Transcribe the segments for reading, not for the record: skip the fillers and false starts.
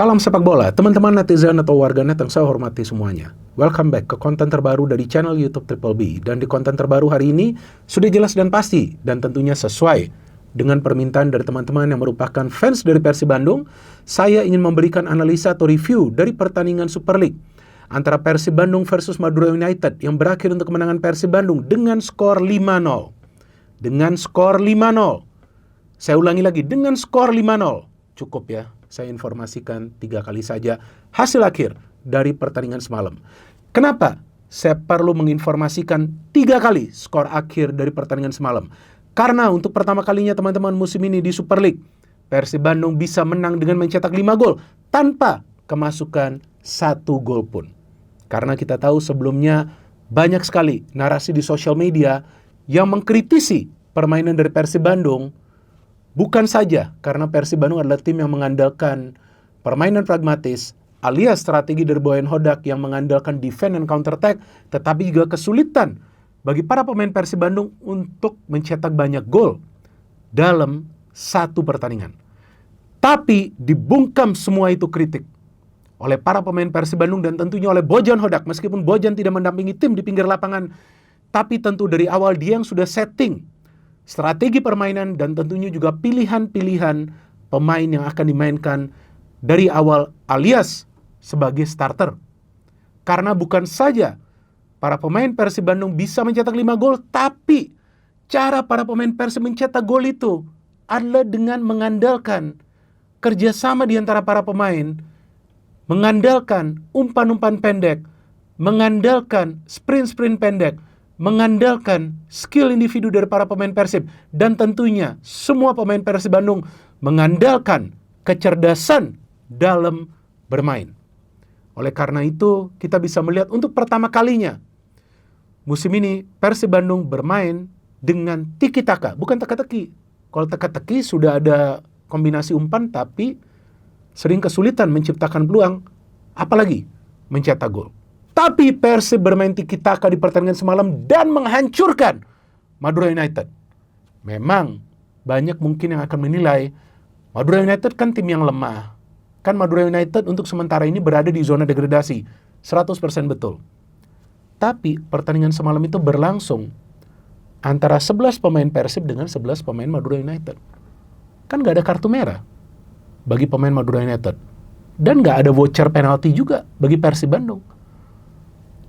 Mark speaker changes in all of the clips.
Speaker 1: Salam sepak bola, teman-teman netizen atau warganet yang saya hormati semuanya. Welcome back ke konten terbaru dari channel YouTube Triple B. Dan di konten terbaru hari ini sudah jelas dan pasti dan tentunya sesuai dengan permintaan dari teman-teman yang merupakan fans dari Persib Bandung. Saya ingin memberikan analisa atau review dari pertandingan Super League antara Persib Bandung versus Madura United yang berakhir untuk kemenangan Persib Bandung dengan skor 5-0. Dengan skor 5-0. Saya ulangi lagi, dengan skor 5-0. Cukup ya. Saya informasikan 3 kali saja hasil akhir dari pertandingan semalam. Kenapa saya perlu menginformasikan 3 kali skor akhir dari pertandingan semalam? Karena untuk pertama kalinya teman-teman musim ini di Super League, Persib Bandung bisa menang dengan mencetak 5 gol tanpa kemasukan 1 gol pun. Karena kita tahu sebelumnya banyak sekali narasi di sosial media yang mengkritisi permainan dari Persib Bandung. Bukan saja karena Persib Bandung adalah tim yang mengandalkan permainan pragmatis alias strategi dari Boyan Hodak yang mengandalkan defense and counter attack, tetapi juga kesulitan bagi para pemain Persib Bandung untuk mencetak banyak gol dalam satu pertandingan. Tapi dibungkam semua itu kritik oleh para pemain Persib Bandung dan tentunya oleh Bojan Hodak, meskipun Bojan tidak mendampingi tim di pinggir lapangan, tapi tentu dari awal dia yang sudah setting strategi permainan dan tentunya juga pilihan-pilihan pemain yang akan dimainkan dari awal alias sebagai starter. Karena bukan saja para pemain Persib Bandung bisa mencetak 5 gol, tapi cara para pemain Persib mencetak gol itu adalah dengan mengandalkan kerjasama di antara para pemain, mengandalkan umpan-umpan pendek, mengandalkan sprint-sprint pendek, mengandalkan skill individu dari para pemain Persib, dan tentunya semua pemain Persib Bandung mengandalkan kecerdasan dalam bermain. Oleh karena itu, kita bisa melihat untuk pertama kalinya musim ini Persib Bandung bermain dengan tiki-taka, bukan teka-teki. Kalau teka-teki sudah ada kombinasi umpan tapi sering kesulitan menciptakan peluang, apalagi mencetak gol. Tapi Persib bermain tiki-taka di pertandingan semalam dan menghancurkan Madura United. Memang banyak mungkin yang akan menilai Madura United kan tim yang lemah. Kan Madura United untuk sementara ini berada di zona degradasi. 100% betul. Tapi pertandingan semalam itu berlangsung antara 11 pemain Persib dengan 11 pemain Madura United. Kan gak ada kartu merah bagi pemain Madura United. Dan gak ada voucher penalti juga bagi Persib Bandung.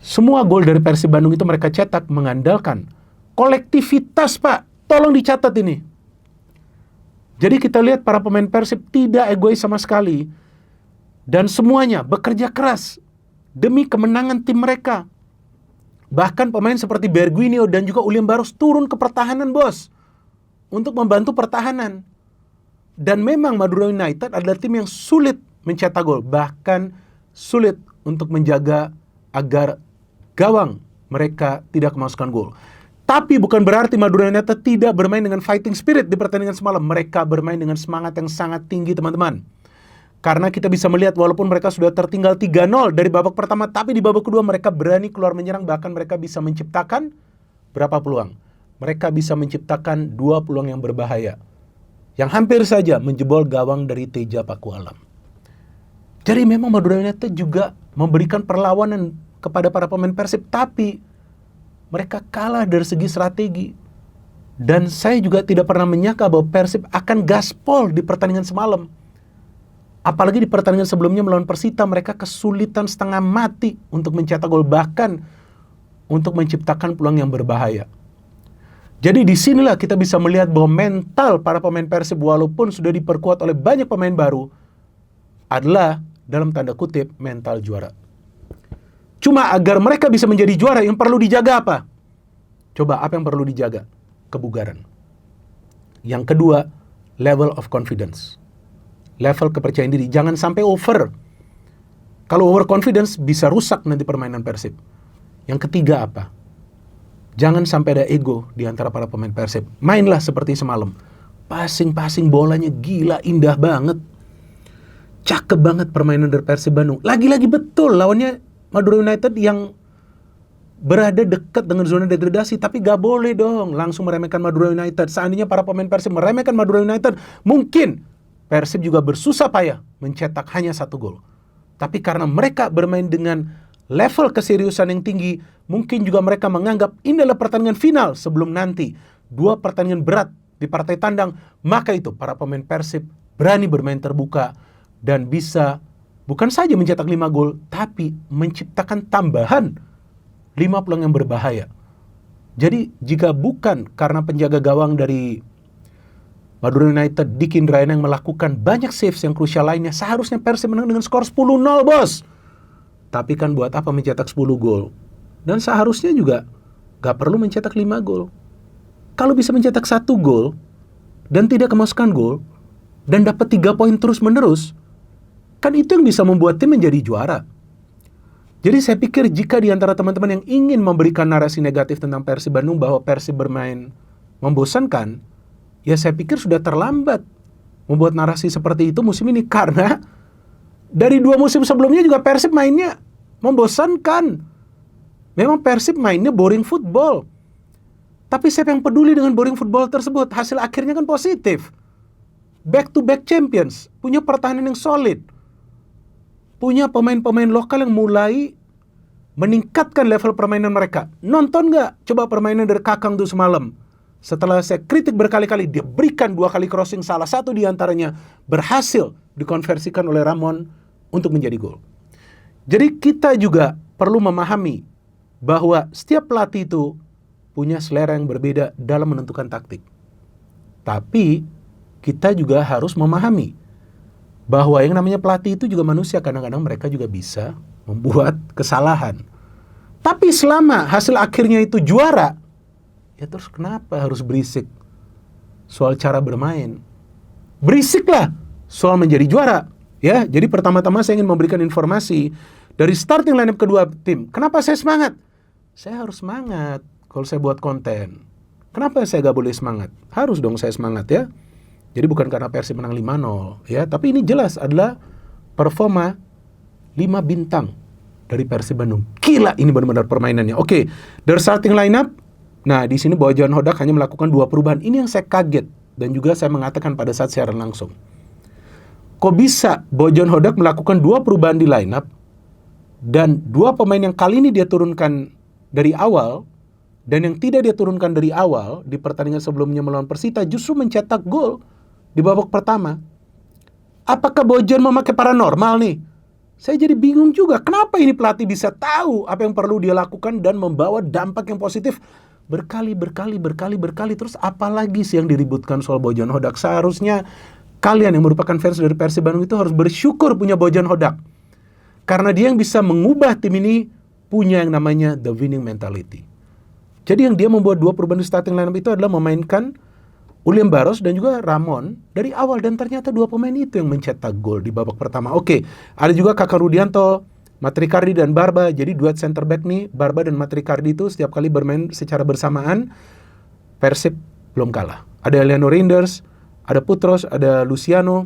Speaker 1: Semua gol dari Persib Bandung itu mereka cetak mengandalkan kolektivitas, Pak. Tolong dicatat ini. Jadi kita lihat para pemain Persib tidak egois sama sekali. Dan semuanya bekerja keras demi kemenangan tim mereka. Bahkan pemain seperti Berguinho dan juga William Barros turun ke pertahanan, bos. Untuk membantu pertahanan. Dan memang Madura United adalah tim yang sulit mencetak gol. Bahkan sulit untuk menjaga agar gawang mereka tidak kemasukan gol. Tapi bukan berarti Madura United tidak bermain dengan fighting spirit di pertandingan semalam. Mereka bermain dengan semangat yang sangat tinggi, teman-teman. Karena kita bisa melihat walaupun mereka sudah tertinggal 3-0 dari babak pertama, tapi di babak kedua mereka berani keluar menyerang. Bahkan mereka bisa menciptakan berapa peluang? Mereka bisa menciptakan 2 peluang yang berbahaya, yang hampir saja menjebol gawang dari Teja Pakualam. Jadi memang Madura United juga memberikan perlawanan kepada para pemain Persib, tapi mereka kalah dari segi strategi. Dan saya juga tidak pernah menyangka bahwa Persib akan gaspol di pertandingan semalam. Apalagi di pertandingan sebelumnya melawan Persita, mereka kesulitan setengah mati untuk mencetak gol, bahkan untuk menciptakan peluang yang berbahaya. Jadi disinilah kita bisa melihat bahwa mental para pemain Persib walaupun sudah diperkuat oleh banyak pemain baru adalah dalam tanda kutip mental juara. Cuma agar mereka bisa menjadi juara yang perlu dijaga apa? Coba apa yang perlu dijaga? Kebugaran. Yang kedua, level of confidence. Level kepercayaan diri. Jangan sampai over. Kalau over confidence bisa rusak nanti permainan Persib. Yang ketiga apa? Jangan sampai ada ego di antara para pemain Persib. Mainlah seperti semalam. Passing-passing bolanya gila, indah banget. Cakep banget permainan dari Persib Bandung. Lagi-lagi betul lawannya Madura United yang berada dekat dengan zona degradasi, tapi gak boleh dong langsung meremehkan Madura United. Seandainya para pemain Persib meremehkan Madura United, mungkin Persib juga bersusah payah mencetak hanya 1 gol. Tapi karena mereka bermain dengan level keseriusan yang tinggi, mungkin juga mereka menganggap ini adalah pertandingan final sebelum nanti 2 pertandingan berat di partai tandang. Maka itu para pemain Persib berani bermain terbuka dan bisa bukan saja mencetak 5 gol, tapi menciptakan tambahan 5 peluang yang berbahaya. Jadi jika bukan karena penjaga gawang dari Madura United, Diki Indrayana yang melakukan banyak saves yang krusial lainnya, seharusnya Persib menang dengan skor 10-0, bos. Tapi kan buat apa mencetak 10 gol? Dan seharusnya juga gak perlu mencetak 5 gol. Kalau bisa mencetak 1 gol dan tidak kemasukan gol dan dapat 3 poin terus-menerus, kan itu yang bisa membuat tim menjadi juara. Jadi saya pikir jika di antara teman-teman yang ingin memberikan narasi negatif tentang Persib Bandung bahwa Persib bermain membosankan, ya saya pikir sudah terlambat membuat narasi seperti itu musim ini. Karena dari 2 musim sebelumnya juga Persib mainnya membosankan. Memang Persib mainnya boring football. Tapi siapa yang peduli dengan boring football tersebut? Hasil akhirnya kan positif. Back to back champions, punya pertahanan yang solid, punya pemain-pemain lokal yang mulai meningkatkan level permainan mereka. Nonton nggak coba permainan dari Kakang tuh semalam? Setelah saya kritik berkali-kali, dia berikan 2 kali crossing, salah satu diantaranya berhasil dikonversikan oleh Ramon untuk menjadi gol. Jadi kita juga perlu memahami bahwa setiap pelatih itu punya selera yang berbeda dalam menentukan taktik. Tapi kita juga harus memahami bahwa yang namanya pelatih itu juga manusia, kadang-kadang mereka juga bisa membuat kesalahan. Tapi selama hasil akhirnya itu juara, ya terus kenapa harus berisik soal cara bermain? Berisiklah soal menjadi juara. Ya, jadi pertama-tama saya ingin memberikan informasi dari starting lineup kedua tim. Kenapa saya semangat? Saya harus semangat kalau saya buat konten. Kenapa saya gak boleh semangat? Harus dong saya semangat ya. Jadi bukan karena Persib menang 5-0 ya, tapi ini jelas adalah performa 5 bintang dari Persib Bandung. Gila ini benar-benar permainannya. Oke, dari starting lineup, nah di sini Bojan Hodak hanya melakukan 2 perubahan. Ini yang saya kaget dan juga saya mengatakan pada saat siaran langsung. Kok bisa Bojan Hodak melakukan 2 perubahan di lineup dan 2 pemain yang kali ini dia turunkan dari awal dan yang tidak dia turunkan dari awal di pertandingan sebelumnya melawan Persita justru mencetak gol di babak pertama. Apakah Bojan memakai paranormal nih? Saya jadi bingung juga. Kenapa ini pelatih bisa tahu apa yang perlu dia lakukan dan membawa dampak yang positif berkali. Terus apalagi sih yang diributkan soal Bojan Hodak? Seharusnya kalian yang merupakan fans dari Persib Bandung itu harus bersyukur punya Bojan Hodak. Karena dia yang bisa mengubah tim ini punya yang namanya the winning mentality. Jadi yang dia membuat 2 perubahan di starting lineup itu adalah memainkan William Barros dan juga Ramon dari awal, dan ternyata 2 pemain itu yang mencetak gol di babak pertama. Oke, ada juga Kakak Rudianto, Matrikardi dan Barba. Jadi duet center back nih, Barba dan Matrikardi itu setiap kali bermain secara bersamaan, Persib belum kalah. Ada Eliano Reinders, ada Putros, ada Luciano,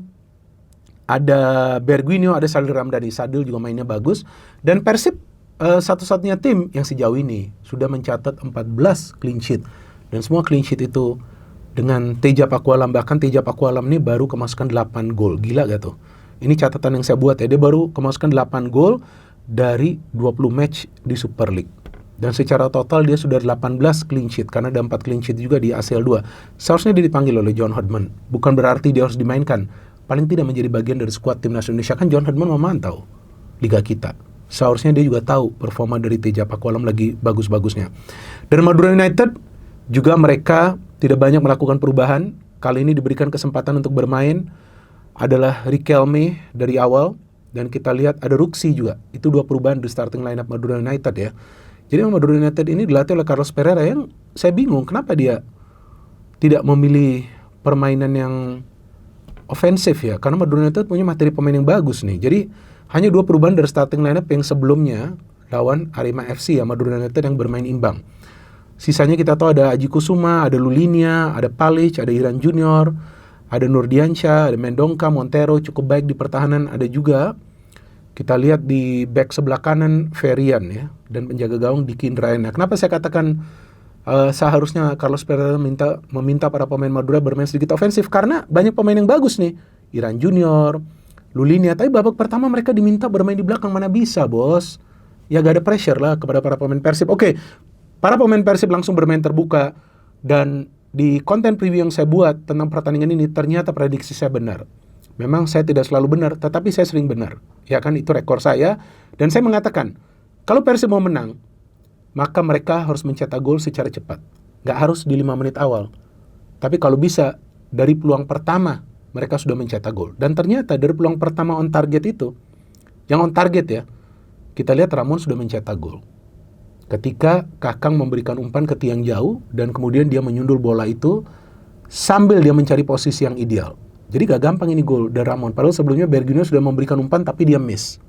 Speaker 1: ada Berguinho, ada Sadil Ramdhani. Sadil juga mainnya bagus. Dan Persib satu-satunya tim yang sejauh ini sudah mencatat 14 clean sheet. Dan semua clean sheet itu dengan Teja Pakualam. Bahkan Teja Pakualam ini baru kemasukan 8 gol. Gila gak tuh? Ini catatan yang saya buat ya. Dia baru kemasukan 8 gol dari 20 match di Super League. Dan secara total dia sudah 18 clean sheet. Karena ada 4 clean sheet juga di ACL 2. Seharusnya dia dipanggil oleh John Hodgman. Bukan berarti dia harus dimainkan. Paling tidak menjadi bagian dari skuad timnas Indonesia. Kan John Hodgman memantau liga kita. Seharusnya dia juga tahu performa dari Teja Pakualam lagi bagus-bagusnya. Dan Madura United juga mereka tidak banyak melakukan perubahan. Kali ini diberikan kesempatan untuk bermain adalah Riquelme dari awal. Dan kita lihat ada Ruxi juga. Itu 2 perubahan di starting lineup Madura United ya. Jadi Madura United ini dilatih oleh Carlos Pereira yang saya bingung kenapa dia tidak memilih permainan yang ofensif ya. Karena Madura United punya materi pemain yang bagus nih. Jadi hanya 2 perubahan dari starting lineup yang sebelumnya lawan Arema FC ya, Madura United yang bermain imbang. Sisanya kita tahu ada Aji Kusuma, ada Lulinia, ada Palic, ada Iran Junior, ada Nurdiansyah, ada Mendongka, Montero cukup baik di pertahanan. Ada juga kita lihat di back sebelah kanan Ferian ya, dan penjaga gawang Diki Indrayana. Kenapa saya katakan seharusnya Carlos Pereira meminta para pemain Madura bermain sedikit ofensif? Karena banyak pemain yang bagus nih Iran Junior, Lulinia. Tapi babak pertama mereka diminta bermain di belakang, mana bisa bos. Ya gak ada pressure lah kepada para pemain Persib. Oke, para pemain Persib langsung bermain terbuka. Dan di konten preview yang saya buat tentang pertandingan ini, ternyata prediksi saya benar. Memang saya tidak selalu benar, tetapi saya sering benar. Ya kan, itu rekor saya. Dan saya mengatakan, kalau Persib mau menang, maka mereka harus mencetak gol secara cepat. Gak harus di 5 menit awal. Tapi kalau bisa, dari peluang pertama, mereka sudah mencetak gol. Dan ternyata dari peluang pertama on target itu, yang on target ya, kita lihat Ramon sudah mencetak gol. Ketika Kakang memberikan umpan ke tiang jauh, dan kemudian dia menyundul bola itu, sambil dia mencari posisi yang ideal. Jadi gak gampang ini gol dari Ramon. Padahal sebelumnya Bergwijn sudah memberikan umpan, tapi dia miss.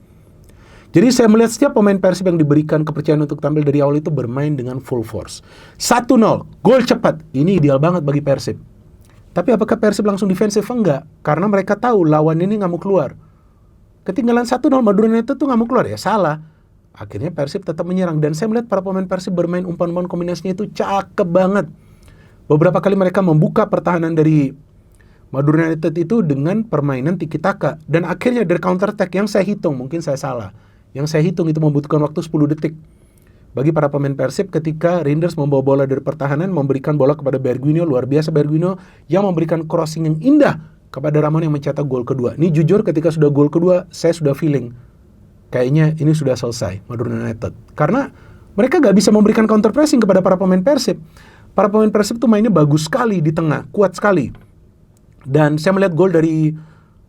Speaker 1: Jadi saya melihat setiap pemain Persib yang diberikan kepercayaan untuk tampil dari awal itu bermain dengan full force. 1-0, gol cepat. Ini ideal banget bagi Persib. Tapi apakah Persib langsung defensif? Enggak. Karena mereka tahu lawan ini nggak mau keluar. Ketinggalan 1-0, Madura United tuh nggak mau keluar. Ya salah. Akhirnya Persib tetap menyerang. Dan saya melihat para pemain Persib bermain umpan-umpan kombinasinya itu cakep banget. Beberapa kali mereka membuka pertahanan dari Madura United itu dengan permainan tiki-taka. Dan akhirnya dari counter attack yang saya hitung, mungkin saya salah. Yang saya hitung itu membutuhkan waktu 10 detik bagi para pemain Persib ketika Reinders membawa bola dari pertahanan, memberikan bola kepada Bergwijn, luar biasa Bergwijn yang memberikan crossing yang indah kepada Ramon yang mencetak gol kedua. Ini jujur ketika sudah gol kedua, saya sudah feeling kayaknya ini sudah selesai Madura United. Karena mereka gak bisa memberikan counter pressing kepada para pemain Persib. Para pemain Persib tuh mainnya bagus sekali di tengah, kuat sekali. Dan saya melihat gol dari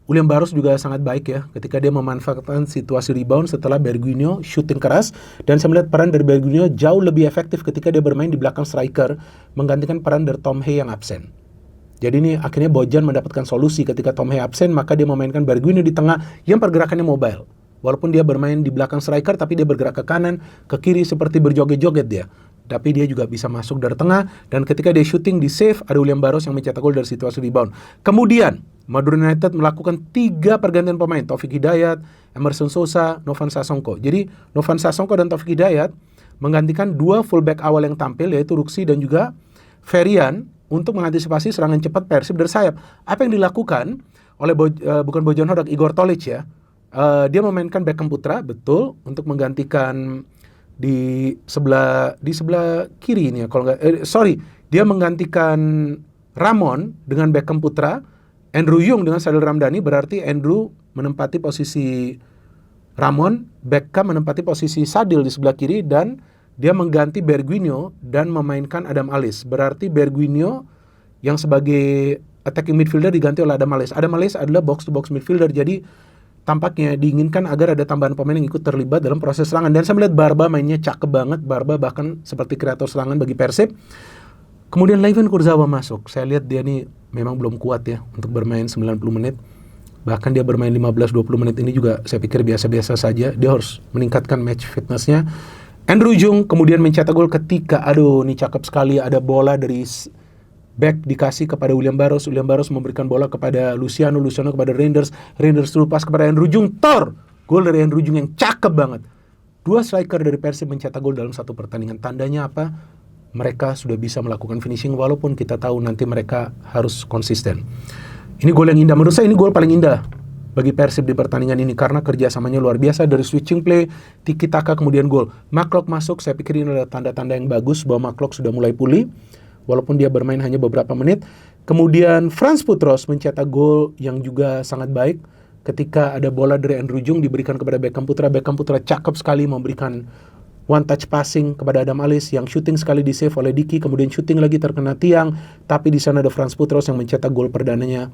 Speaker 1: William Barros juga sangat baik ya, ketika dia memanfaatkan situasi rebound setelah Bergwijn shooting keras. Dan saya melihat peran dari Bergwijn jauh lebih efektif ketika dia bermain di belakang striker, menggantikan peran dari Tom Hey yang absen. Jadi ini akhirnya Bojan mendapatkan solusi ketika Tom Hey absen, maka dia memainkan Bergwijn di tengah yang pergerakannya mobile. Walaupun dia bermain di belakang striker, tapi dia bergerak ke kanan, ke kiri seperti berjoget-joget dia. Tapi dia juga bisa masuk dari tengah, dan ketika dia shooting di save, ada William Barros yang mencetak gol dari situasi rebound. Kemudian Madura United melakukan 3 pergantian pemain, Taufik Hidayat, Emerson Sousa, Novan Sasongko. Jadi Novan Sasongko dan Taufik Hidayat menggantikan 2 fullback awal yang tampil, yaitu Ruksi dan juga Ferian, untuk mengantisipasi serangan cepat Persib dari sayap. Apa yang dilakukan oleh bukan Bojan Hodak, Igor Tolic ya, dia memainkan Beckham Putra, betul, untuk menggantikan di sebelah kiri ini ya, kalau nggak, dia menggantikan Ramon dengan Beckham Putra, Andrew Yung dengan Sadil Ramdhani. Berarti Andrew menempati posisi Ramon, Beckham menempati posisi Sadil di sebelah kiri, dan dia mengganti Bergwijn dan memainkan Adam Alis. Berarti Bergwijn yang sebagai attacking midfielder diganti oleh Adam Alis. Adam Alis adalah box-to-box midfielder, jadi tampaknya diinginkan agar ada tambahan pemain yang ikut terlibat dalam proses serangan. Dan saya melihat Barba mainnya cakep banget. Barba bahkan seperti kreator serangan bagi Persib. Kemudian Layvin Kurzawa masuk. Saya lihat dia nih memang belum kuat ya untuk bermain 90 menit. Bahkan dia bermain 15-20 menit ini juga saya pikir biasa-biasa saja. Dia harus meningkatkan match fitnessnya. Andrew Jung kemudian mencetak gol ketika, aduh ini cakep sekali, ada bola dari back dikasih kepada William Barros. William Barros memberikan bola kepada Luciano kepada Reinders through pass kepada Andrew Jung. Gol dari Andrew Jung yang cakep banget. 2 striker dari Persib mencetak gol dalam satu pertandingan. Tandanya apa? Mereka sudah bisa melakukan finishing, walaupun kita tahu nanti mereka harus konsisten. Ini gol yang indah. Menurut saya ini gol paling indah bagi Persib di pertandingan ini, karena kerjasamanya luar biasa dari switching play, tiki-taka, kemudian gol. McLeod masuk, saya pikir ini adalah tanda-tanda yang bagus bahwa McLeod sudah mulai pulih, walaupun dia bermain hanya beberapa menit. Kemudian Frans Putros mencetak gol yang juga sangat baik ketika ada bola dari Andrew Jung diberikan kepada Beckham Putra. Beckham Putra cakep sekali memberikan one touch passing kepada Adam Alis yang shooting sekali di save oleh Diki, kemudian shooting lagi terkena tiang, tapi di sana ada Frans Putros yang mencetak gol perdananya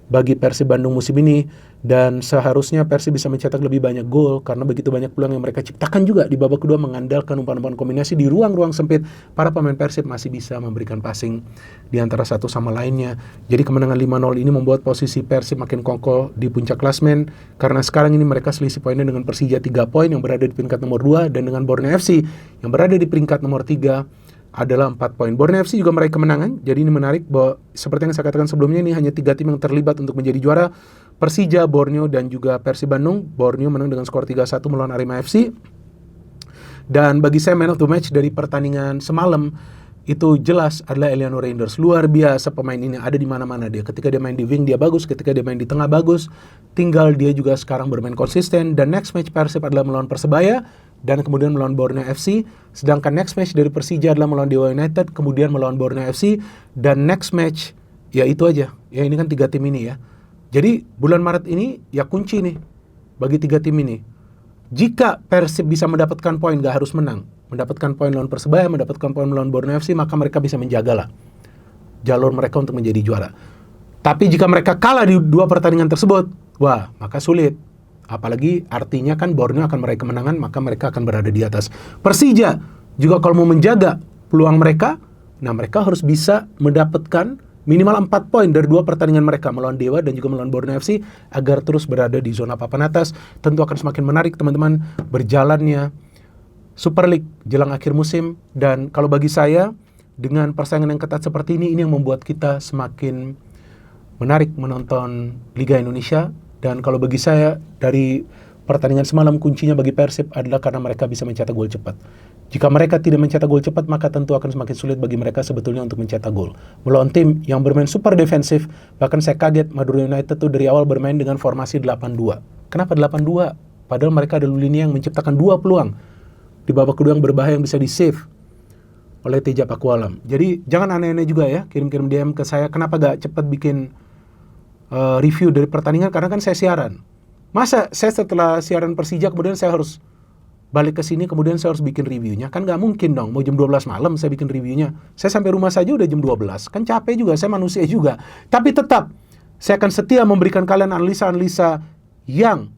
Speaker 1: bagi Persib Bandung musim ini. Dan seharusnya Persib bisa mencetak lebih banyak gol karena begitu banyak peluang yang mereka ciptakan juga di babak kedua, mengandalkan umpan-umpan kombinasi di ruang-ruang sempit. Para pemain Persib masih bisa memberikan passing di antara satu sama lainnya. Jadi kemenangan 5-0 ini membuat posisi Persib makin kokoh di puncak klasmen, karena sekarang ini mereka selisih poinnya dengan Persija 3 poin yang berada di peringkat nomor 2, dan dengan Borneo FC yang berada di peringkat nomor 3 adalah 4 poin. Borneo FC juga meraih kemenangan. Jadi ini menarik bahwa seperti yang saya katakan sebelumnya, ini hanya 3 tim yang terlibat untuk menjadi juara: Persija, Borneo, dan juga Persib Bandung. Borneo menang dengan skor 3-1 melawan Arema FC. Dan bagi saya man of the match dari pertandingan semalam itu jelas adalah Eliano Reinders. Luar biasa pemain ini, ada di mana-mana dia. Ketika dia main di wing dia bagus, ketika dia main di tengah bagus. Tinggal dia juga sekarang bermain konsisten. Dan next match Persib adalah melawan Persebaya dan kemudian melawan Borneo FC. Sedangkan next match dari Persija adalah melawan Dewa United, kemudian melawan Borneo FC, dan next match ya itu aja. Ya ini kan 3 tim ini ya. Jadi bulan Maret ini ya kunci nih bagi 3 tim ini. Jika Persib bisa mendapatkan poin, gak harus menang, mendapatkan poin lawan Persebaya, mendapatkan poin melawan Borneo FC, maka mereka bisa menjagalah jalur mereka untuk menjadi juara. Tapi jika mereka kalah di 2 pertandingan tersebut, wah, maka sulit. Apalagi artinya kan Borneo akan meraih kemenangan, maka mereka akan berada di atas. Persija juga kalau mau menjaga peluang mereka, nah mereka harus bisa mendapatkan minimal 4 poin dari 2 pertandingan mereka melawan Dewa dan juga melawan Borneo FC agar terus berada di zona papan atas. Tentu akan semakin menarik teman-teman berjalannya Super League jelang akhir musim. Dan kalau bagi saya, dengan persaingan yang ketat seperti ini yang membuat kita semakin menarik menonton Liga Indonesia. Dan kalau bagi saya, dari pertandingan semalam kuncinya bagi Persib adalah karena mereka bisa mencetak gol cepat. Jika mereka tidak mencetak gol cepat, maka tentu akan semakin sulit bagi mereka sebetulnya untuk mencetak gol. Melawan tim yang bermain super defensif, bahkan saya kaget Madura United tuh dari awal bermain dengan formasi 8-2. Kenapa 8-2? Padahal mereka ada lini yang menciptakan 2 peluang di babak kedua yang berbahaya yang bisa di-save oleh Teja Pakualam. Jadi jangan aneh-aneh juga ya, kirim-kirim DM ke saya, kenapa gak cepat bikin review dari pertandingan, karena kan saya siaran. Masa saya setelah siaran Persija kemudian saya harus balik ke sini, kemudian saya harus bikin reviewnya? Kan gak mungkin dong, mau jam 12 malam saya bikin reviewnya. Saya sampai rumah saja udah jam 12, kan capek juga, saya manusia juga. Tapi tetap, saya akan setia memberikan kalian analisa-analisa yang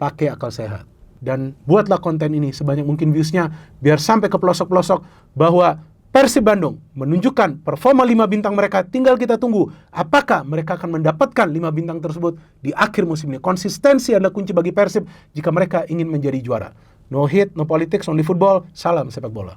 Speaker 1: pakai akal sehat. Dan buatlah konten ini sebanyak mungkin viewsnya, biar sampai ke pelosok-pelosok bahwa Persib Bandung menunjukkan performa 5 bintang mereka. Tinggal kita tunggu apakah mereka akan mendapatkan 5 bintang tersebut di akhir musim ini. Konsistensi adalah kunci bagi Persib jika mereka ingin menjadi juara. No hit, no politics, only football. Salam sepak bola.